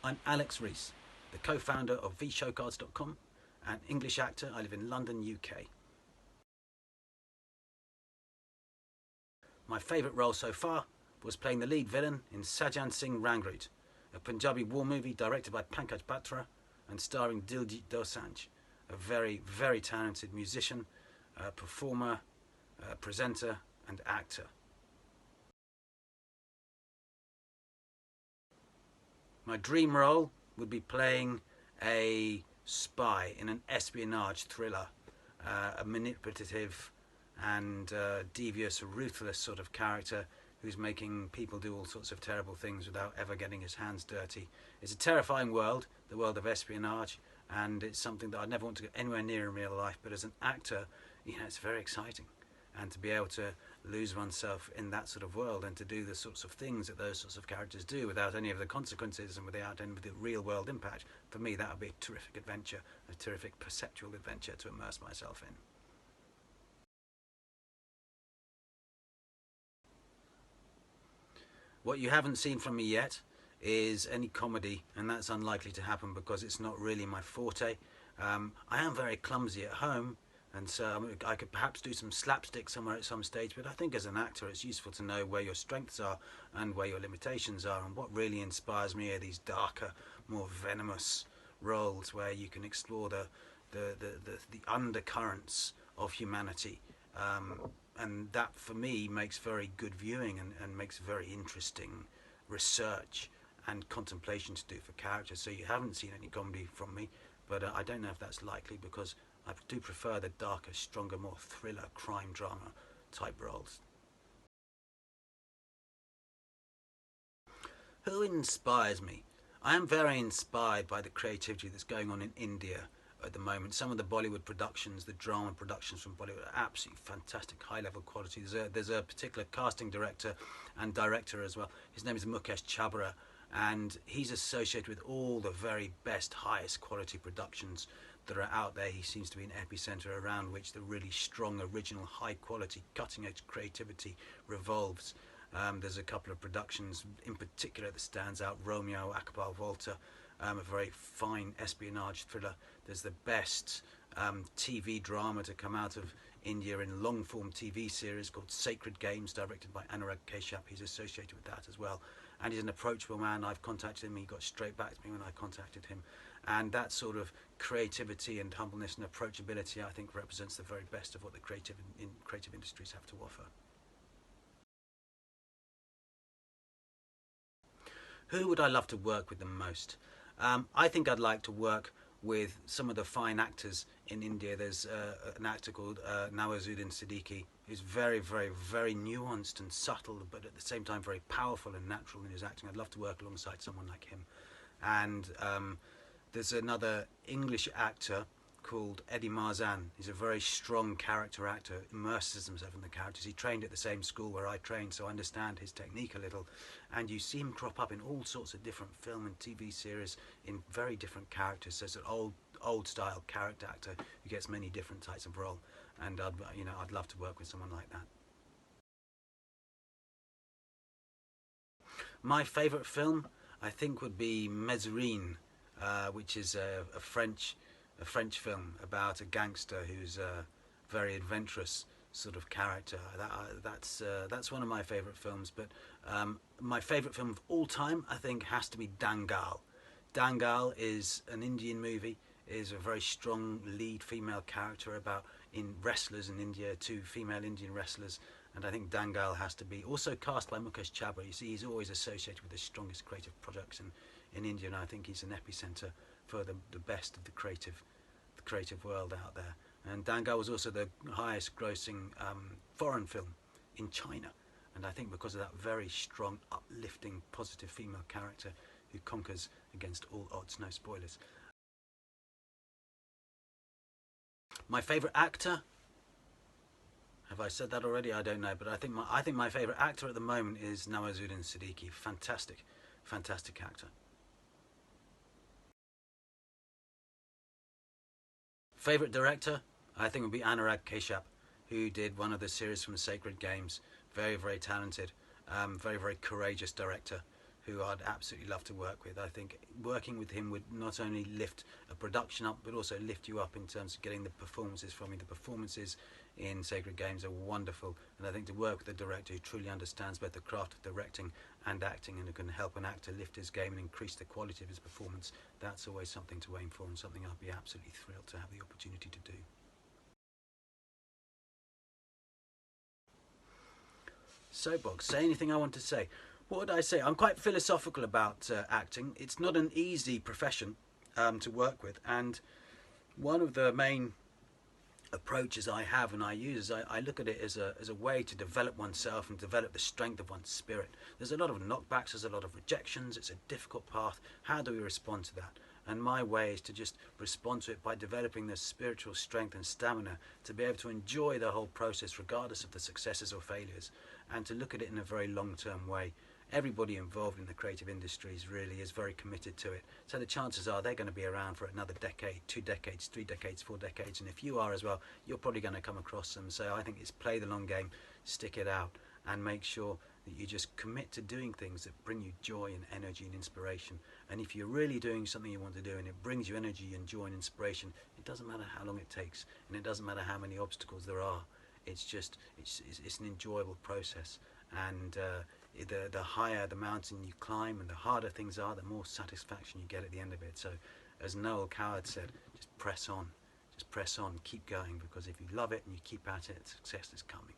I'm Alex Reece, the co-founder of vshowcards.com, an English actor. I live in London, UK. My favourite role so far was playing the lead villain in Sajan Singh Rangroot, a Punjabi war movie directed by Pankaj Batra and starring Diljit Dosanjh, a very, very talented musician, performer, presenter and actor. My dream role would be playing a spy in an espionage thriller, a manipulative and devious, ruthless sort of character who's making people do all sorts of terrible things without ever getting his hands dirty. It's a terrifying world, the world of espionage, and it's something that I'd never want to get anywhere near in real life, but as an actor, it's very exciting. And to be able to lose oneself in that sort of world and to do the sorts of things that those sorts of characters do without any of the consequences and without any of the real world impact, for me that would be a terrific adventure, a terrific perceptual adventure to immerse myself in. What you haven't seen from me yet is any comedy, and that's unlikely to happen because it's not really my forte. I am very clumsy at home, and so I could perhaps do some slapstick somewhere at some stage, but I think as an actor it's useful to know where your strengths are and where your limitations are, and what really inspires me are these darker, more venomous roles where you can explore the undercurrents of humanity, and that for me makes very good viewing and makes very interesting research and contemplation to do for characters. So you haven't seen any comedy from me, but I don't know if that's likely because I do prefer the darker, stronger, more thriller, crime drama type roles. Who inspires me? I am very inspired by the creativity that's going on in India at the moment. Some of the Bollywood productions, the drama productions from Bollywood are absolutely fantastic, high level quality. There's a particular casting director and director as well. His name is Mukesh Chabra, and he's associated with all the very best, highest quality productions that are out there. He seems to be an epicenter around which the really strong, original, high quality, cutting edge creativity revolves. There's a couple of productions in particular that stands out. Romeo, Akbar Volta, a very fine espionage thriller. There's the best TV drama to come out of India in long form TV series called Sacred Games, directed by Anurag Kashyap. He's associated with that as well, and he's an approachable man. I've contacted him, he got straight back to me when I contacted him, and that sort of creativity and humbleness and approachability I think represents the very best of what the creative industries have to offer. Who would I love to work with the most? I think I'd like to work with some of the fine actors in India. There's an actor called Nawazuddin Siddiqui, who's very, very, very nuanced and subtle, but at the same time very powerful and natural in his acting. I'd love to work alongside someone like him. And there's another English actor called Eddie Marzan. He's a very strong character actor, immerses himself in the characters. He trained at the same school where I trained, so I understand his technique a little. And you see him crop up in all sorts of different film and TV series in very different characters. So it's an old style character actor who gets many different types of role. And I'd love to work with someone like that. My favourite film, I think, would be Mezzerine, which is a French film about a gangster who's a very adventurous sort of character. That's one of my favourite films. But my favourite film of all time, I think, has to be Dangal. Dangal is an Indian movie. Is a very strong lead female character about wrestlers in India, two female Indian wrestlers. And I think Dangal has to be also cast by Mukesh Chabra. You see, he's always associated with the strongest creative projects in India, and I think he's an epicenter for the best of the creative world out there. And Dangal was also the highest grossing foreign film in China, and I think because of that very strong, uplifting, positive female character who conquers against all odds. No spoilers. My favourite actor, have I said that already? I don't know, but I think my favourite actor at the moment is Nawazuddin Siddiqui. Fantastic actor. Favourite director, I think, would be Anurag Kashyap, who did one of the series from Sacred Games. Very, very talented, very, very courageous director who I'd absolutely love to work with. I think working with him would not only lift a production up, but also lift you up in terms of getting the performances from you. The performances in Sacred Games are wonderful, and I think to work with a director who truly understands both the craft of directing and acting, and who can help an actor lift his game and increase the quality of his performance, that's always something to aim for, and something I'd be absolutely thrilled to have the opportunity to do. Soapbox, say anything I want to say. What would I say? I'm quite philosophical about acting. It's not an easy profession to work with, and one of the main approaches I have and I use, I look at it as a way to develop oneself and develop the strength of one's spirit. There's a lot of knockbacks, there's a lot of rejections, it's a difficult path. How do we respond to that? And my way is to just respond to it by developing the spiritual strength and stamina to be able to enjoy the whole process regardless of the successes or failures, and to look at it in a very long-term way. Everybody involved in the creative industries really is very committed to it. So the chances are they're going to be around for another decade, 2 decades, 3 decades, 4 decades. And if you are as well, you're probably going to come across them. So I think it's play the long game, stick it out, and make sure that you just commit to doing things that bring you joy and energy and inspiration. And if you're really doing something you want to do and it brings you energy and joy and inspiration, it doesn't matter how long it takes, and it doesn't matter how many obstacles there are. It's just, it's an enjoyable process. And the higher the mountain you climb and the harder things are, the more satisfaction you get at the end of it. So as Noel Coward said, just press on, keep going, because if you love it and you keep at it, success is coming.